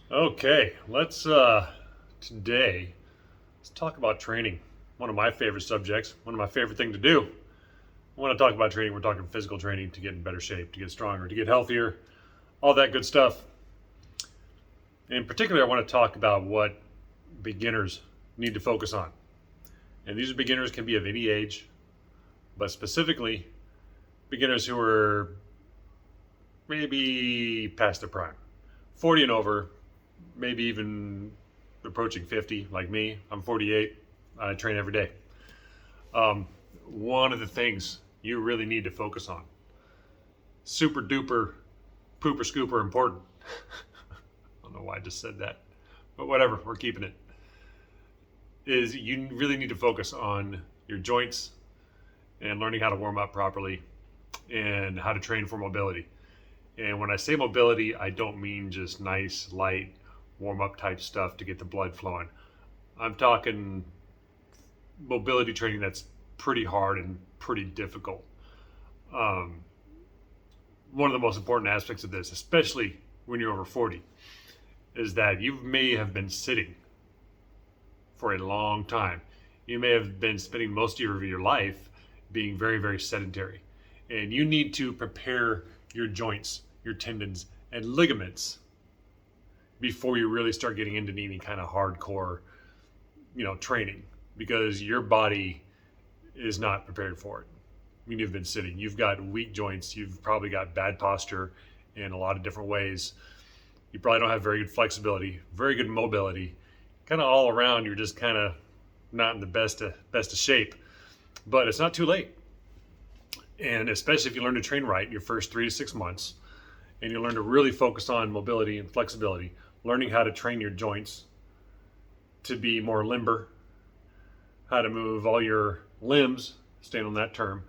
Okay, today let's talk about training. One of my favorite subjects, one of my favorite thing to do. When I talk about training, we're talking physical training to get in better shape, to get stronger, to get healthier, all that good stuff. In particular, I want to talk about what beginners need to focus on. And these beginners can be of any age, but specifically beginners who are maybe past their prime, 40 and over, maybe even approaching 50, like me. I'm 48. I train every day. Um, One of the things you really need to focus on, super duper, pooper scooper important. I don't know why I just said that, but whatever, we're keeping it. Is you really need to focus on your joints and learning how to warm up properly and how to train for mobility. And when I say mobility, I don't mean just nice, light, warm up type stuff to get the blood flowing. I'm talking mobility training that's pretty hard and pretty difficult. Um, One of the most important aspects of this, especially when you're over 40, is that you may have been sitting for a long time. You may have been spending most of your life being very, very sedentary. And you need to prepare your joints, your tendons, and ligaments before you really start getting into any kind of hardcore, training, because your body is not prepared for it. When you've been sitting, you've got weak joints, you've probably got bad posture in a lot of different ways. You probably don't have very good flexibility, very good mobility. Kind of all around, you're just kind of not in the best of shape. But it's not too late. And especially if you learn to train right in your first 3 to 6 months, and you learn to really focus on mobility and flexibility, learning how to train your joints to be more limber, how to move all your limbs, staying on that term,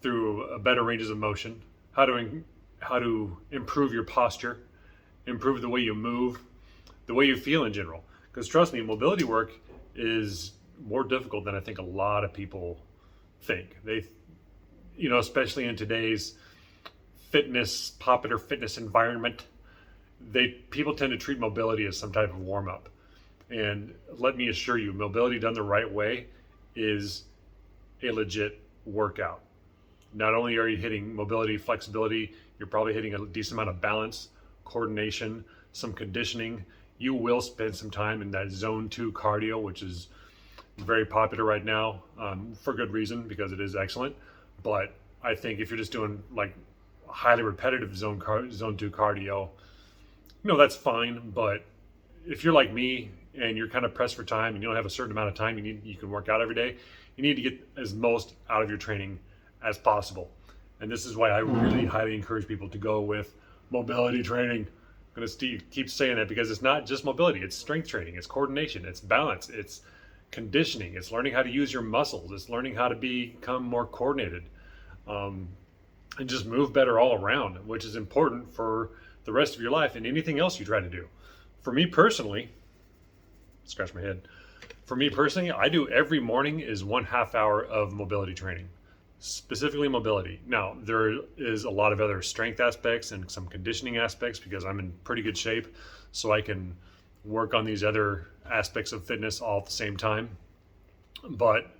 through better ranges of motion, how to improve your posture, improve the way you move, the way you feel in general. Because trust me, mobility work is more difficult than I think a lot of people think. Especially in today's popular fitness environment, people tend to treat mobility as some type of warm up. And let me assure you, mobility done the right way is a legit workout. Not only are you hitting mobility, flexibility, you're probably hitting a decent amount of balance, coordination, some conditioning. You will spend some time in that zone 2 cardio, which is very popular right now, for good reason, because it is excellent. But I think if you're just doing like highly repetitive zone 2 cardio, that's fine. But if you're like me and you're kind of pressed for time and you don't have a certain amount of time you can work out every day, you need to get as most out of your training as possible. And this is why I really highly encourage people to go with mobility training. I'm going to keep saying that because it's not just mobility, it's strength training, it's coordination, it's balance, it's conditioning, it's learning how to use your muscles, it's learning how to become more coordinated, and just move better all around, which is important for the rest of your life and anything else you try to do. For me personally, scratch my head. For me personally, I do every morning is 1/2 hour of mobility training, specifically mobility. Now, there is a lot of other strength aspects and some conditioning aspects because I'm in pretty good shape, so I can work on these other aspects of fitness all at the same time. But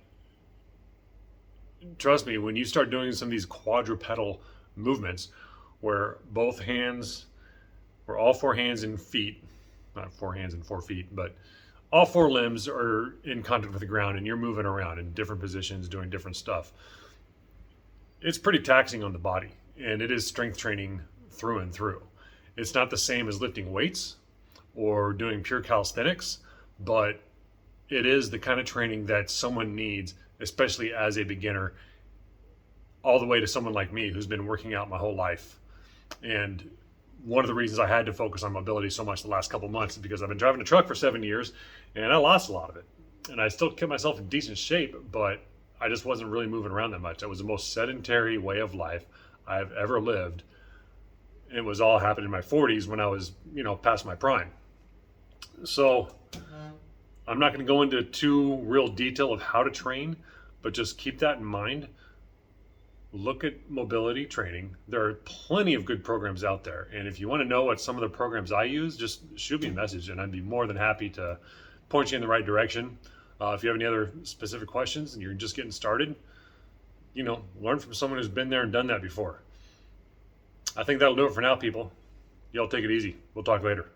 trust me, when you start doing some of these quadrupedal movements where all 4 hands and feet, not 4 hands and 4 feet, but all 4 limbs are in contact with the ground and you're moving around in different positions, doing different stuff, it's pretty taxing on the body, and it is strength training through and through. It's not the same as lifting weights or doing pure calisthenics, but it is the kind of training that someone needs, especially as a beginner, all the way to someone like me who's been working out my whole life. And one of the reasons I had to focus on mobility so much the last couple months is because I've been driving a truck for 7 years and I lost a lot of it. And I still kept myself in decent shape, but I just wasn't really moving around that much. It was the most sedentary way of life I've ever lived. It was all happened in my 40s when I was, past my prime. So I'm not going to go into too real detail of how to train, but just keep that in mind. look at mobility training. There are plenty of good programs out there. And if you want to know what some of the programs I use, just shoot me a message and I'd be more than happy to point you in the right direction. If you have any other specific questions and you're just getting started, learn from someone who's been there and done that before. I think that'll do it for now, people. Y'all take it easy. We'll talk later.